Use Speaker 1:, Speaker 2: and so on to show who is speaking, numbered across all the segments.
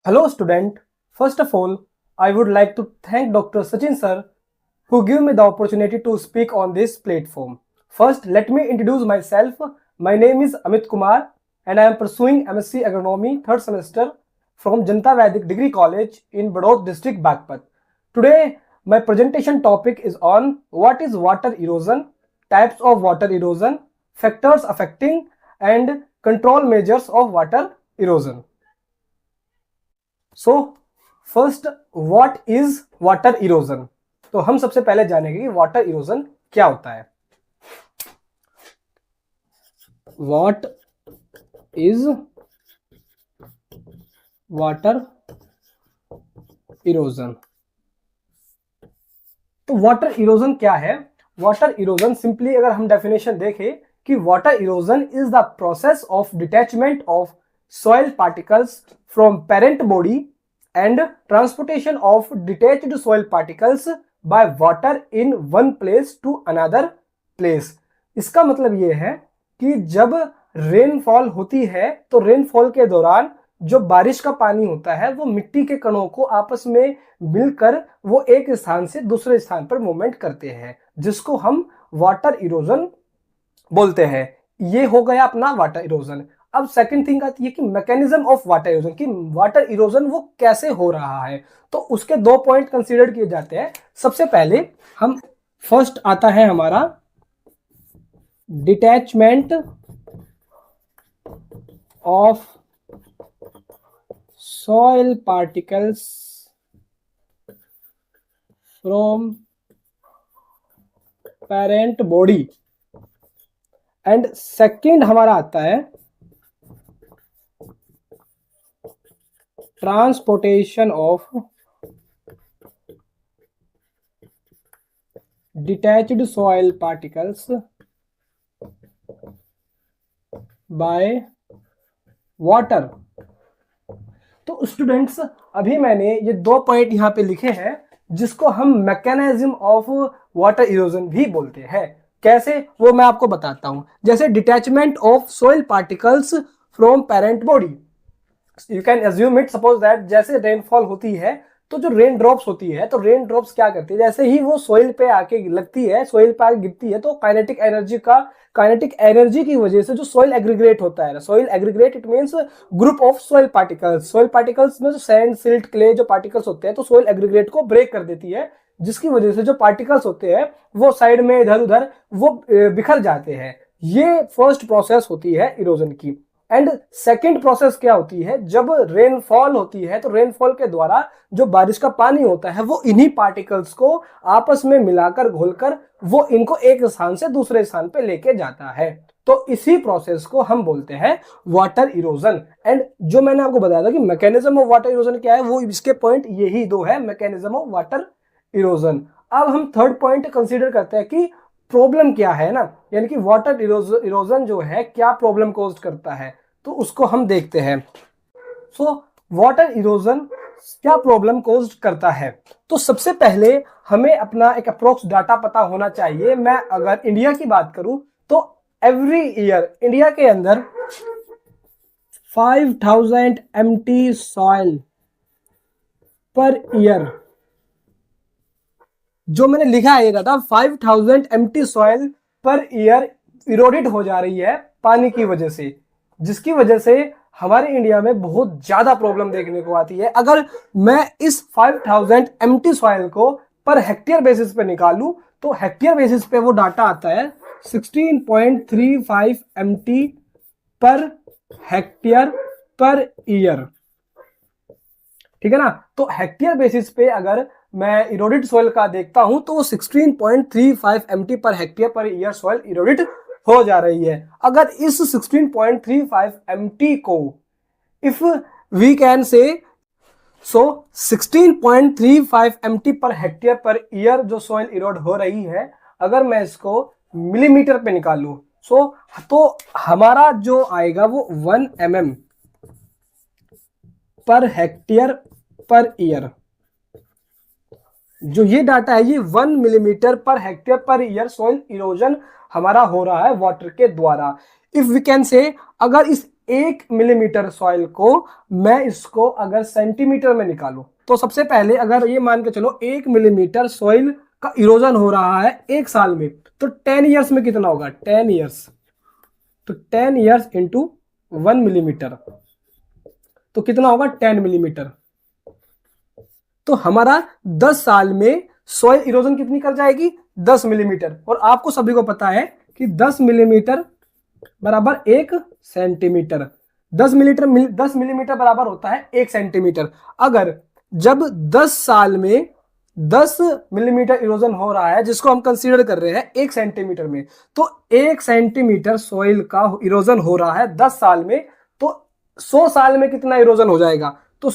Speaker 1: Hello student, first of all, I would like to thank Dr. Sachin sir who give me the opportunity to speak on this platform. First, let me introduce myself. My name is Amit Kumar and I am pursuing MSc Agronomy 3rd semester from Janta Vedic Degree College in Badod district Bagpat. Today, my presentation topic is on what is water erosion, types of water erosion, factors affecting and control measures of water erosion. So first what is water erosion. तो हम सबसे पहले जानेंगे कि water erosion क्या होता है। What is water erosion. तो वाटर इरोजन क्या है? वाटर इरोजन सिंपली अगर हम डेफिनेशन देखें कि water erosion is the process of detachment of soil particles from parent body and transportation of detached soil particles by water in one place to another place। इसका मतलब ये है कि जब रेनफॉल होती है तो रेनफॉल के दौरान जो बारिश का पानी होता है वो मिट्टी के कणों को आपस में मिलकर वो एक स्थान से दूसरे स्थान पर मूवमेंट करते हैं, जिसको हम वाटर इरोजन बोलते हैं। ये हो गया अपना वाटर इरोजन। अब सेकंड थिंग आती है कि मैकेनिज्म ऑफ वाटर इरोजन, कि वाटर इरोजन वो कैसे हो रहा है। तो उसके दो पॉइंट कंसीडर किए जाते हैं। सबसे पहले हम फर्स्ट आता है हमारा detachment of soil particles from parent body and second हमारा आता है transportation of detached soil particles by water। तो स्टूडेंट्स अभी मैंने ये दो पॉइंट यहाँ पे लिखे हैं जिसको हम मैकेनिज्म ऑफ वाटर इरोजन भी बोलते हैं। कैसे वो मैं आपको बताता हूं। जैसे detachment of soil particles from parent body, you can assume it, suppose that जैसे रेनफॉल होती है तो जो रेन ड्रॉप्स होती है तो रेन ड्रॉप्स क्या करती है, जैसे ही वो सोइल पे आके लगती है, सोइल पे आके गिरती है तो काइनेटिक एनर्जी की वजह से जो सोइल एग्रीगेट होता है, soil aggregate it means group of soil particles में जो सैंड सिल्ट क्ले जो पार्टिकल्स होते हैं तो सोइल एग्रीगेट को ब्रेक कर देती है, जिसकी वजह से जो पार्टिकल्स होते हैं वो साइड में इधर उधर वो बिखर जाते हैं। ये फर्स्ट प्रोसेस होती है इरोजन की। एंड सेकेंड प्रोसेस क्या होती है, जब रेनफॉल होती है तो रेनफॉल के द्वारा जो बारिश का पानी होता है वो इन्हीं पार्टिकल्स को आपस में मिलाकर घोलकर वो इनको एक स्थान से दूसरे स्थान पे लेके जाता है। तो इसी प्रोसेस को हम बोलते हैं वाटर इरोजन। एंड जो मैंने आपको बताया था कि मैकेनिज्म ऑफ वाटर इरोजन क्या है, वो इसके पॉइंट यही दो है, मैकेनिज्म ऑफ वाटर इरोजन। अब हम थर्ड पॉइंट कंसीडर करते हैं कि प्रॉब्लम क्या है ना, यानी कि वाटर इरोजन जो है क्या प्रॉब्लम कॉज करता है, तो उसको हम देखते हैं। सो वाटर इरोजन क्या प्रॉब्लम कॉज करता है। तो सबसे पहले हमें अपना एक अप्रोक्स डाटा पता होना चाहिए। मैं अगर इंडिया की बात करूं तो एवरी ईयर इंडिया के अंदर 5000 एम्प्टी सॉइल पर ईयर, जो मैंने लिखा है ये data, 5000 empty soil per year eroded हो जा रही है पानी की वजह से, जिसकी वजह से हमारे इंडिया में बहुत ज्यादा प्रॉब्लम देखने को आती है। अगर मैं इस 5000 एम्प्टी सॉइल को पर हेक्टेयर बेसिस पे निकालूं तो हेक्टेयर बेसिस पे वो डाटा आता है 16.35 empty per hectare per year. ठीक है ना। तो हेक्टेयर बेसिस पे अगर मैं इरोडेड सॉइल का देखता हूं तो 16.35 empty per hectare per year soil eroded हो जा रही है। अगर इस 16.35 एम्प्टी को if we can say 16.35 empty per hectare per year जो सॉइल इरोड हो रही है, अगर मैं इसको मिलीमीटर पे निकालूं तो हमारा जो आएगा वो 1 mm per hectare per year. जो ये डाटा है ये 1 millimetre per hectare per year soil erosion हमारा हो रहा है वाटर के द्वारा। इफ वी कैन से, अगर इस 1 मिलीमीटर सॉइल को मैं इसको अगर सेंटीमीटर में निकालूं, तो सबसे पहले अगर ये मान के चलो 1 मिलीमीटर सॉइल का इरोजन हो रहा है 1 साल में, तो 10 ईयर्स में कितना होगा, 10 ईयर्स, तो 10 ईयर्स इंटू 1 मिलीमीटर, तो कितना होगा 10 मिलीमीटर। तो हमारा 10 साल में सॉइल इरोजन कितनी कर जाएगी, 10 मिलीमीटर। और आपको सभी को पता है कि 10 मिलीमीटर बराबर 1 सेंटीमीटर, 10 मिलीमीटर बराबर होता है 1 सेंटीमीटर। अगर जब 10 साल में 10 मिलीमीटर इरोजन हो रहा है, जिसको हम कंसीडर कर रहे हैं 1 सेंटीमीटर में, तो 1 सेंटीमीटर सॉइल का इरोजन हो रहा है 10 साल में, तो 100 साल में कितना इरोजन हो जाएगा, तो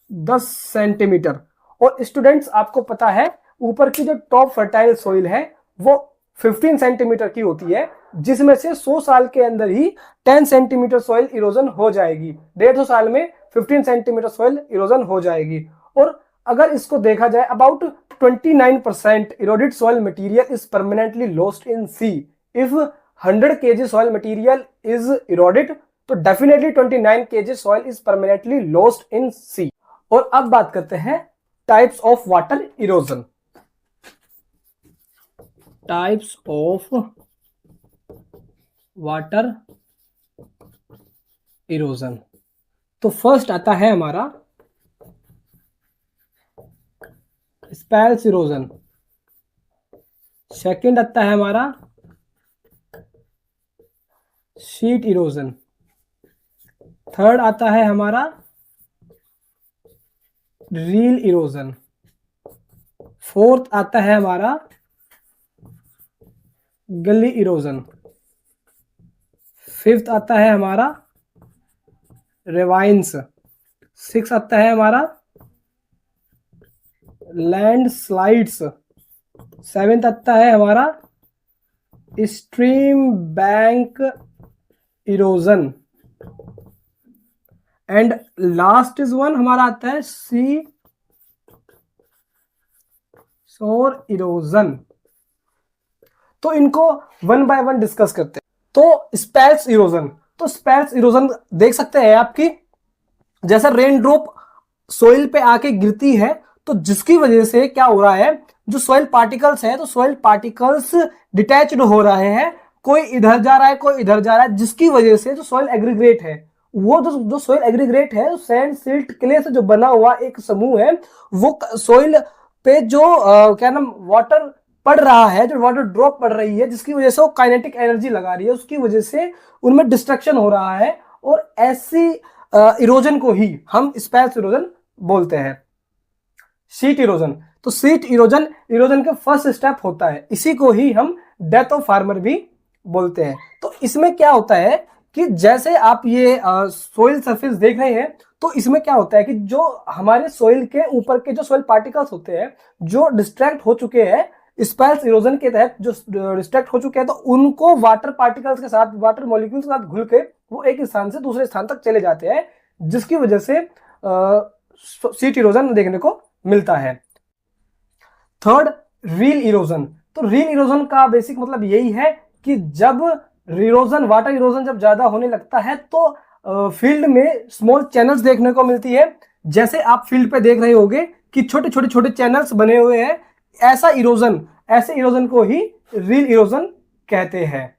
Speaker 1: 10 सेंटीमीटर। और स्टूडेंट्स आपको पता है ऊपर की जो टॉप फर्टाइल सॉइल है वो 15 सेंटीमीटर की होती है, जिसमें से 100 साल के अंदर ही 10 सेंटीमीटर सॉइल इरोजन हो जाएगी, 150 साल में 15 सेंटीमीटर सॉइल इरोजन हो जाएगी। और अगर इसको देखा जाए about 29% eroded soil material is permanently lost in sea. If 100 kg soil material is eroded, तो definitely 29 kg soil is permanently lost in sea. और अब बात करते हैं types of water erosion. Types of water erosion, तो first आता है हमारा स्पैल्स इरोजन, सेकंड आता है हमारा शीट इरोजन, थर्ड आता है हमारा रील इरोजन, फोर्थ आता है हमारा गली इरोजन, फिफ्थ आता है हमारा रेवाइंस, सिक्स आता है हमारा लैंड स्लाइड्स, सेवेंथ आता है हमारा stream bank erosion, and last is one हमारा आता है सी शोर इरोजन। तो इनको वन बाय वन डिस्कस करते हैं। तो स्पैल्स इरोजन, तो स्पैल्स इरोजन देख सकते हैं आपकी, जैसा रेन ड्रॉप सोइल पे आके गिरती है, तो जिसकी वजह से क्या हो रहा है, जो सॉइल पार्टिकल्स है, तो सॉइल पार्टिकल्स डिटैच्ड हो रहे हैं, कोई इधर जा रहा है कोई इधर जा रहा है, जिसकी वजह से जो सॉइल एग्रीग्रेट है, वो जो सॉइल एग्रीग्रेट है, सैंड सिल्ट क्ले से जो बना हुआ एक समूह है, वो सॉइल पे जो क्या नाम वाटर पड़ रहा है, जो वाटर ड्रॉप पड़ रही है, जिसकी वजह से वो काइनेटिक एनर्जी लगा रही है, उसकी वजह से उनमें डिस्ट्रक्शन हो रहा है। और ऐसी इरोजन को ही हम स्पैल्स इरोजन बोलते हैं। शीट इरोजन, तो शीट इरोजन का फर्स्ट स्टेप होता है, इसी को ही हम डेथ ऑफ फार्मर भी बोलते हैं। तो इसमें क्या होता है कि जैसे आप ये सोइल सरफेस देख रहे हैं, तो इसमें क्या होता है कि जो हमारे सोइल के ऊपर के जो सोइल पार्टिकल्स होते हैं, जो डिस्ट्रैक्ट हो चुके हैं स्पैल्स इरोजन के तहत, जो डिस्ट्रैक्ट हो चुके हैं, तो उनको वाटर पार्टिकल्स के साथ, वाटर मॉलिक्यूल्स के साथ घुल के वो एक स्थान से दूसरे स्थान तक चले जाते हैं, जिसकी वजह से शीट इरोजन देखने को मिलता है। थर्ड, रील इरोजन, तो रील इरोजन का बेसिक मतलब यही है कि जब इरोजन, वाटर इरोजन जब ज्यादा होने लगता है, तो फील्ड में स्मॉल चैनल्स देखने को मिलती है। जैसे आप फील्ड पे देख रहे होंगे कि छोटे छोटे छोटे चैनल्स बने हुए हैं, ऐसा इरोजन, ऐसे इरोजन को ही रील इरोजन कहते हैं।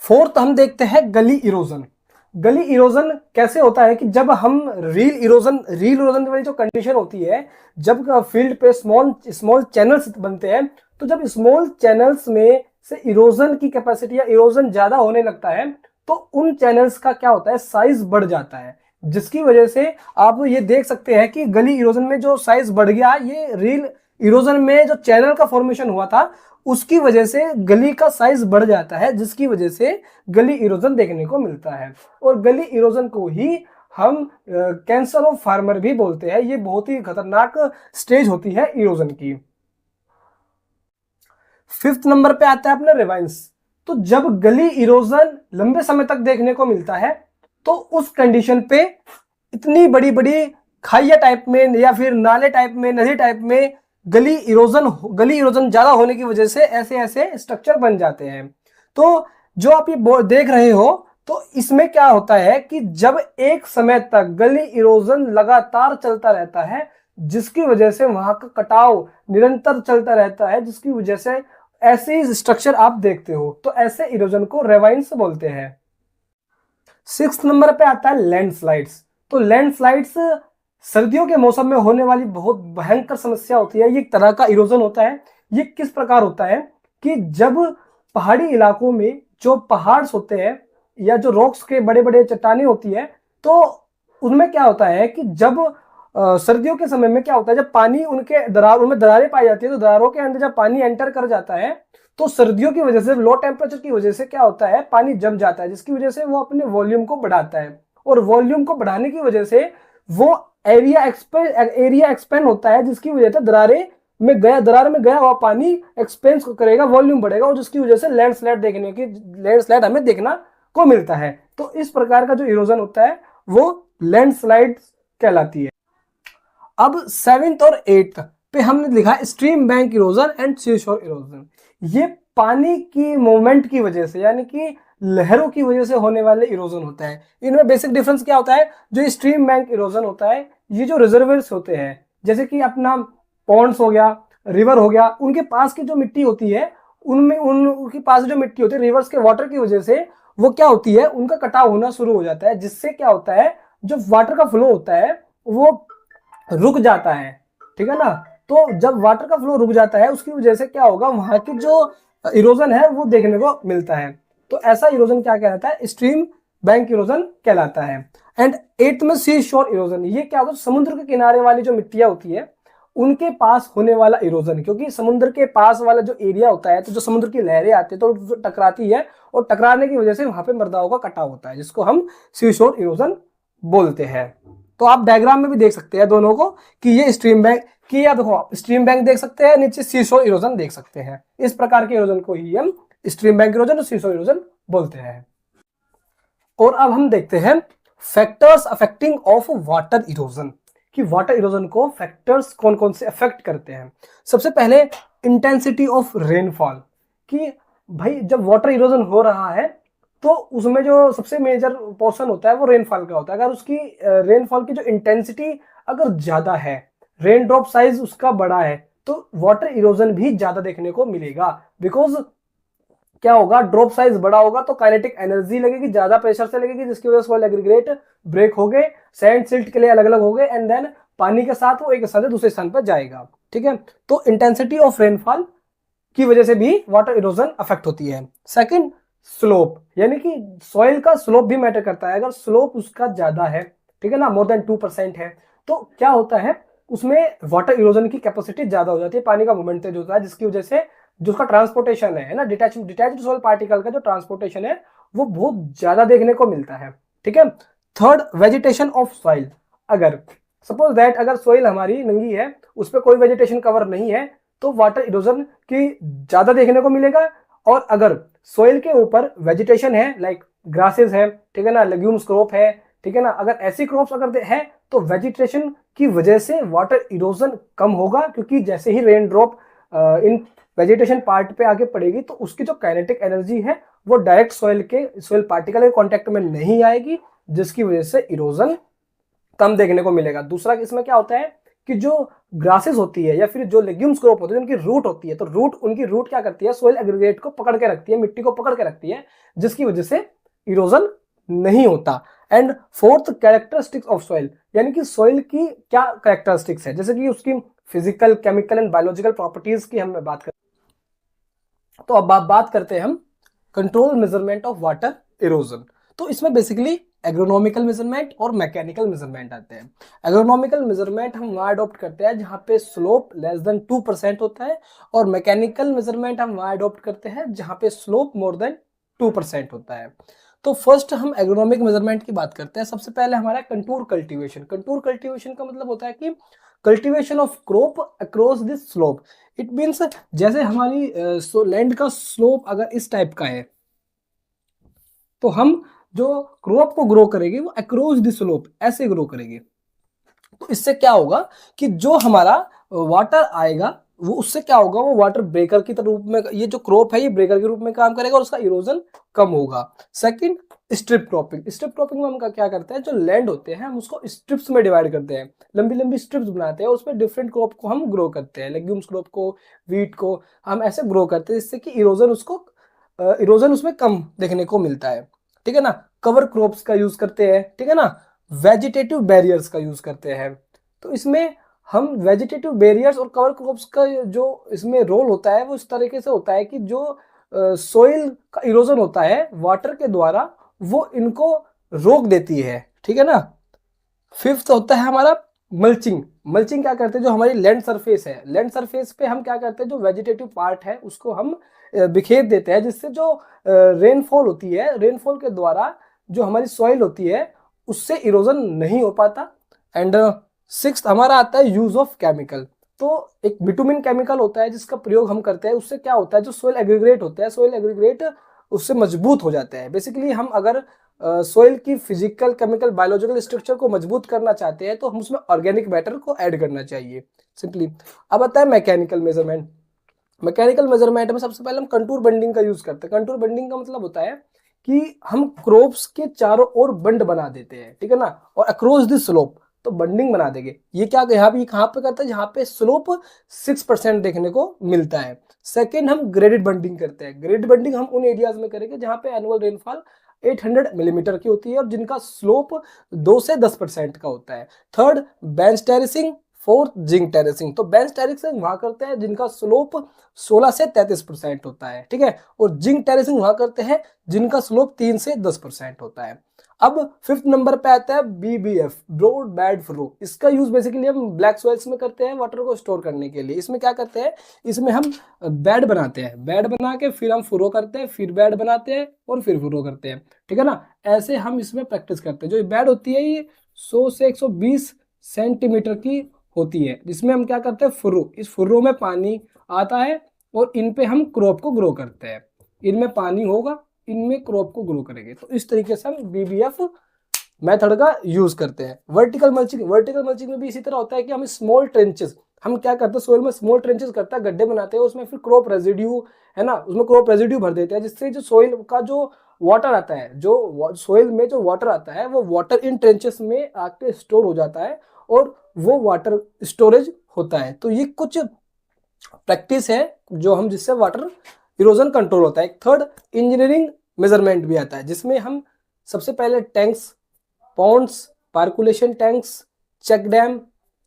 Speaker 1: फोर्थ हम देखते हैं गली इरोजन। गली इरोजन कैसे होता है कि जब हम रील इरोजन वाली जो कंडीशन होती है, जब फील्ड पे स्मॉल चैनल्स बनते हैं, तो जब स्मॉल चैनल्स में से इरोजन की कैपेसिटी या इरोजन ज्यादा होने लगता है, तो उन चैनल्स का क्या होता है, साइज बढ़ जाता है, जिसकी वजह से आप ये देख सकते हैं कि गली इरोजन में जो साइज बढ़ गया, ये रील इरोजन में जो चैनल का फॉर्मेशन हुआ था, उसकी वजह से गली का साइज बढ़ जाता है, जिसकी वजह से गली इरोजन देखने को मिलता है। और गली इरोजन को ही हम कैंसर ऑफ फार्मर भी बोलते हैं। ये बहुत ही खतरनाक स्टेज होती है इरोजन की। फिफ्थ नंबर पे आता है अपना रिवाइंस। तो जब गली इरोजन लंबे समय तक देखने को मिलता है, तो उस कंडीशन पे इतनी बड़ी बड़ी खाइया टाइप में या फिर नाले टाइप में, नदी टाइप में गली इरोजन ज्यादा होने की वजह से ऐसे ऐसे स्ट्रक्चर बन जाते हैं। तो जो आप ये देख रहे हो, तो तो इसमें क्या होता है कि जब एक समय तक गली इरोजन लगातार चलता रहता है, जिसकी वजह से वहां का कटाव निरंतर चलता रहता है, जिसकी वजह से ऐसे स्ट्रक्चर आप देखते हो, तो ऐसे इरोजन को रेवाइन्स बोलते हैं। 6 नंबर पे आता है लैंडस्लाइड्स। तो लैंडस्लाइड्स सर्दियों के मौसम में होने वाली बहुत भयंकर समस्या होती है। ये एक तरह का इरोजन होता है। ये किस प्रकार होता है कि जब पहाड़ी इलाकों में जो पहाड़ होते हैं या जो रॉक्स के बड़े बड़े चट्टानें होती है, तो उनमें क्या होता है कि जब सर्दियों के समय में क्या होता है, जब पानी उनके दरारों में दरारें पाई जाती है, तो दरारों के अंदर जब पानी एंटर कर जाता है, तो सर्दियों की वजह से लो टेम्परेचर की वजह से क्या होता है, पानी जम जाता है, जिसकी वजह से वो अपने वॉल्यूम को बढ़ाता है। और वॉल्यूम को बढ़ाने की वजह से वो एरिया एक्सपेंड होता है, जिसकी वजह से दरार में गया हुआ पानी एक्सपेंस करेगा, वॉल्यूम बढ़ेगा, और जिसकी वजह से लैंडस्लाइड हमें देखना को मिलता है। तो इस प्रकार का जो इरोजन होता है वो लैंडस्लाइड कहलाती है। अब 7th और 8th पे हमने लिखा stream bank erosion and seashore erosion. ये पानी की मूवमेंट की वजह से, यानी कि लहरों की वजह से होने वाले इरोजन होता है। इनमें बेसिक डिफरेंस क्या होता है, जो स्ट्रीम बैंक इरोजन होता है, ये जो रिजर्वेयर्स होते हैं, जैसे कि अपना पॉन्ड्स हो गया, रिवर हो गया, उनके पास की जो मिट्टी होती है, उनमें उनके पास जो मिट्टी होती है, रिवर्स के वाटर की वजह से वो क्या होती है, उनका कटाव होना शुरू हो जाता है, जिससे क्या होता है, जो वाटर का फ्लो होता है वो रुक जाता है। ठीक है ना। तो जब वाटर का फ्लो रुक जाता है, उसकी वजह से क्या होगा, वहां की जो इरोजन है वो देखने को मिलता है। तो ऐसा इरोजन क्या कहलाता है, स्ट्रीम बैंक इरोजन कहलाता है। एंड 8th में सी शोर इरोजन। ये क्या होता है, समुद्र के किनारे वाली जो मिट्टियां होती है उनके पास होने वाला इरोजन, क्योंकि समुद्र के पास वाला जो एरिया होता है, तो जो समुद्र की लहरें आती है तो टकराती है, और टकराने की वजह से वहां पे मृदाओं का कटाव होता है, जिसको हम सी शोर इरोजन बोलते हैं। तो आप डायग्राम में भी देख सकते हैं दोनों को, कि ये स्ट्रीम बैंक की, या देखो स्ट्रीम बैंक देख सकते हैं, नीचे सीशोर इरोजन देख सकते हैं। इस प्रकार के इरोजन को ही हम स्ट्रीम बैंक इरोजन और सीशोर इरोजन बोलते हैं। और अब हम देखते हैं factors affecting of water erosion, कि वाटर इरोजन को फैक्टर्स कौन कौन से अफेक्ट करते हैं। सबसे पहले इंटेंसिटी ऑफ रेनफॉल, कि भाई जब वाटर इरोजन हो रहा है तो उसमें जो सबसे मेजर पोर्शन होता है वो रेनफॉल का होता है। अगर उसकी रेनफॉल की जो इंटेंसिटी अगर ज्यादा है, रेन ड्रॉप साइज उसका बड़ा है, तो वाटर इरोजन भी ज्यादा देखने को मिलेगा। बिकॉज क्या होगा, ड्रॉप साइज बड़ा होगा तो काइनेटिक एनर्जी लगेगी, ज्यादा प्रेशर से लगेगी, जिसकी वजह से सोइल एग्रीगेट ब्रेक हो गए, सैंड सिल्ट के लिए अलग अलग हो गए, एंड देन पानी के साथ वो एक स्थान से दूसरे स्थान पर जाएगा। ठीक है। तो इंटेंसिटी ऑफ रेनफॉल की वजह से भी वाटर इरोजन अफेक्ट होती है। सेकंड, स्लोप, यानी कि सॉइल का स्लोप भी मैटर करता है। अगर स्लोप उसका ज्यादा है, ठीक है ना, मोर देन 2% है, तो क्या होता है, उसमें वाटर इरोजन की कैपेसिटी ज्यादा हो जाती है, पानी का मूवमेंट तेज होता है, जिसकी वजह से जो उसका ट्रांसपोर्टेशन है ना, डिटैच्ड सॉइल पार्टिकल का जो ट्रांसपोर्टेशन है वो बहुत ज्यादा देखने को मिलता है। ठीक है। Third, vegetation of soil. अगर सपोज दैट अगर सॉइल हमारी नंगी है, उस पर कोई वेजिटेशन कवर नहीं है, तो वाटर इरोजन की ज्यादा देखने को मिलेगा। और अगर सॉइल के ऊपर वेजिटेशन है, लाइक ग्रासेस है, ठीक है ना, लेग्यूम्स क्रॉप है, ठीक है ना, अगर ऐसी क्रॉप्स अगर है तो वेजिटेशन की वजह से वाटर इरोजन कम होगा, क्योंकि जैसे ही rain drop in vegetation part पे आगे पड़ेगी तो उसकी जो काइनेटिक एनर्जी है वो डायरेक्ट सॉइल पार्टिकल के कांटेक्ट में नहीं आएगी, जिसकी वजह से इरोजन कम देखने को मिलेगा। दूसरा इसमें क्या होता है कि जो ग्रासेस होती है या फिर जो लेग्यूम्स क्रॉप होती है, उनकी रूट होती है, तो उनकी रूट क्या करती है, सोइल एग्रीगेट को पकड़ के रखती है, मिट्टी को पकड़ के रखती है, जिसकी वजह से इरोजन नहीं होता। And fourth, characteristics of soil, यानी कि सॉइल की क्या कैरेक्टरिस्टिक्स है, जैसे कि उसकी physical, chemical and biological properties की हम बात करें। तो अब बात करते हैं हम control measurement of water erosion. तो इसमें बेसिकली एग्रोनॉमिकल मेजरमेंट और मैकेनिकल मेजरमेंट आते हैं। एग्रोनॉमिकल मेजरमेंट हम वहां अडॉप्ट करते हैं जहां पे स्लोप लेस देन 2% होता है, और मैकेनिकल मेजरमेंट हम वहां अडॉप्ट करते हैं जहां पे स्लोप मोर देन 2% होता है। तो फर्स्ट हम एग्रोनॉमिक मेजरमेंट की बात करते हैं। सबसे पहले हमारा कंटूर कल्टीवेशन। कंटूर कल्टीवेशन का मतलब होता है कि cultivation of crop across this slope. It means जैसे हमारी लैंड का स्लोप अगर इस टाइप का है, तो हम जो क्रॉप को ग्रो करेंगे वो अक्रॉस द स्लोप ऐसे ग्रो करेंगे। तो इससे क्या होगा कि जो हमारा वाटर आएगा वो उससे क्या होगा, वो वाटर ब्रेकर की रूप में, ये जो क्रॉप है ये ब्रेकर के रूप में काम करेगा और उसका इरोजन कम होगा। Second, strip cropping. Strip cropping में हम क्या करते हैं, जो लैंड होते हैं हम उसको स्ट्रिप्स में डिवाइड करते हैं, लंबी लंबी स्ट्रिप्स बनाते हैं, उसमें डिफरेंट क्रॉप को हम ग्रो करते हैं, लेग्यूम्स क्रॉप को, वीट को हम ऐसे ग्रो करते हैं जिससे कि इरोजन उसमें कम देखने को मिलता है, ठीक है ना। कवर क्रॉप्स का यूज करते हैं, ठीक है ना। वेजिटेटिव बैरियर्स का यूज करते हैं। तो इसमें हम वेजिटेटिव बैरियर्स और कवर क्रॉप्स का जो इसमें रोल होता है वो इस तरीके से होता है कि जो सोइल का इरोजन होता है वाटर के द्वारा वो इनको रोक देती है, ठीक है ना। फिफ्थ होता है हमारा मल्चिंग। मल्चिंग क्या करते हैं, जो हमारी लैंड सरफेस है, लैंड सरफेस पे हम क्या करते हैं, जो वेजिटेटिव पार्ट है उसको हम बिखेर देते हैं, जिससे जो रेनफॉल होती है, रेनफॉल के द्वारा जो हमारी सॉइल होती है उससे इरोजन नहीं हो पाता। एंड सिक्स्थ हमारा आता है यूज ऑफ केमिकल। तो एक बिटुमिन केमिकल होता है जिसका प्रयोग हम करते हैं, उससे क्या होता है, जो सोइल एग्रीग्रेट होता है, सोइल एग्रीग्रेट उससे मजबूत हो जाते हैं। बेसिकली हम अगर सोइल की फिजिकल, केमिकल, बायोलॉजिकल स्ट्रक्चर को मजबूत करना चाहते हैं तो हम उसमें ऑर्गेनिक मैटर को ऐड करना चाहिए, सिंपली। अब आता है मैकेनिकल मेजरमेंट। मैकेनिकल मेजरमेंट में सबसे पहले हम कंटूर बेंडिंग का यूज करते हैं। कंटूर बेंडिंग का मतलब होता है कि हम क्रॉप्स के चारों ओर बंड बना देते हैं, ठीक है ना, और अक्रॉस दिस स्लोप तो बंडिंग बना देंगे। ये क्या यहाँ पे कहाँ पे करते हैं, जहाँ पे स्लोप 6% देखने को मिलता है। सेकेंड हम ग्रेडेड बंडिंग करते हैं। ग्रेडेड बंडिंग हम उन एरियाज में करेंगे जहाँ पे एनुअल रेनफॉल 800 मिलीमीटर की होती है और जिनका स्लोप 2 से 10% का होता है। Third bench terracing. Fourth zinc terracing. तो बेंच टेरेसिंग वहां करते हैं जिनका स्लोप 16 से 33% होता है, ठीक है, और जिंक टेरेसिंग वहां करते हैं जिनका स्लोप 3 से 10% होता है। अब फिफ्थ नंबर पे आता है BBF, ब्रॉड बेड फ्लो। इसका यूज बेसिकली हम ब्लैक सॉइल्स में करते हैं वाटर को स्टोर करने के लिए। इसमें क्या करते हैं, इसमें हम बेड बनाते हैं, बेड बना के फिर हम फुरो करते हैं, फिर बेड बनाते हैं और फिर फुरो करते हैं, ठीक है ना। ऐसे हम इसमें प्रैक्टिस करते हैं। जो बेड होती है ये 100 से 120 सेंटीमीटर की होती है, जिसमें हम क्या करते हैं, फुर्रो, इस फुर्रो में पानी आता है और इन पे हम क्रॉप को ग्रो करते हैं। इनमें पानी होगा, इनमें क्रॉप को ग्रो करेंगे। तो इस तरीके से हम BBF मेथड का यूज करते हैं। Vertical mulching. वर्टिकल मल्चिंग में भी इसी तरह होता है कि हम स्मॉल ट्रेंचेस, हम क्या करते हैं, सोइल में स्मॉल ट्रेंचेस करते हैं, गड्ढे बनाते हैं, उसमें फिर क्रॉप रेजिड्यू है ना, उसमें क्रॉप रेजिड्यू भर देते हैं, जिससे जो सोइल का जो वाटर आता है, जो सोइल में जो वाटर आता है वो वाटर इन ट्रेंचेस में आके स्टोर हो जाता है और वो वाटर स्टोरेज होता है। तो ये कुछ प्रैक्टिस है जो हम जिससे वाटर इरोजन कंट्रोल होता है। थर्ड इंजीनियरिंग मेजरमेंट भी आता है, जिसमें हम सबसे पहले tanks, ponds, percolation tanks, check dam,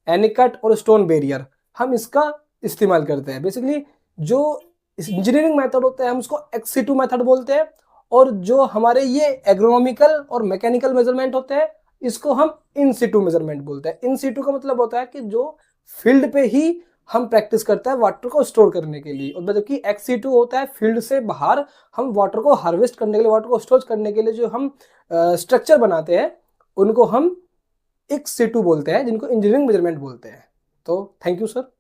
Speaker 1: anicut और स्टोन बैरियर हम इसका इस्तेमाल करते हैं। बेसिकली जो इंजीनियरिंग मेथड होता है हम उसको एक्स-सिटू मेथड बोलते हैं, और जो हमारे ये एग्रोनॉमिकल और मैकेनिकल मेजरमेंट होते हैं इसको हम इन सिटू मेजरमेंट बोलते हैं। इन सिटू का मतलब होता है कि जो फील्ड पे ही हम प्रैक्टिस करते हैं वाटर को स्टोर करने के लिए, और जबकि एक्स-सिटू होता है फील्ड से बाहर हम वाटर को हार्वेस्ट करने के लिए, वाटर को स्टोर करने के लिए जो हम स्ट्रक्चर बनाते हैं उनको हम एक्स-सिटू बोलते हैं, जिनको इंजीनियरिंग मेजरमेंट बोलते हैं। तो थैंक यू सर।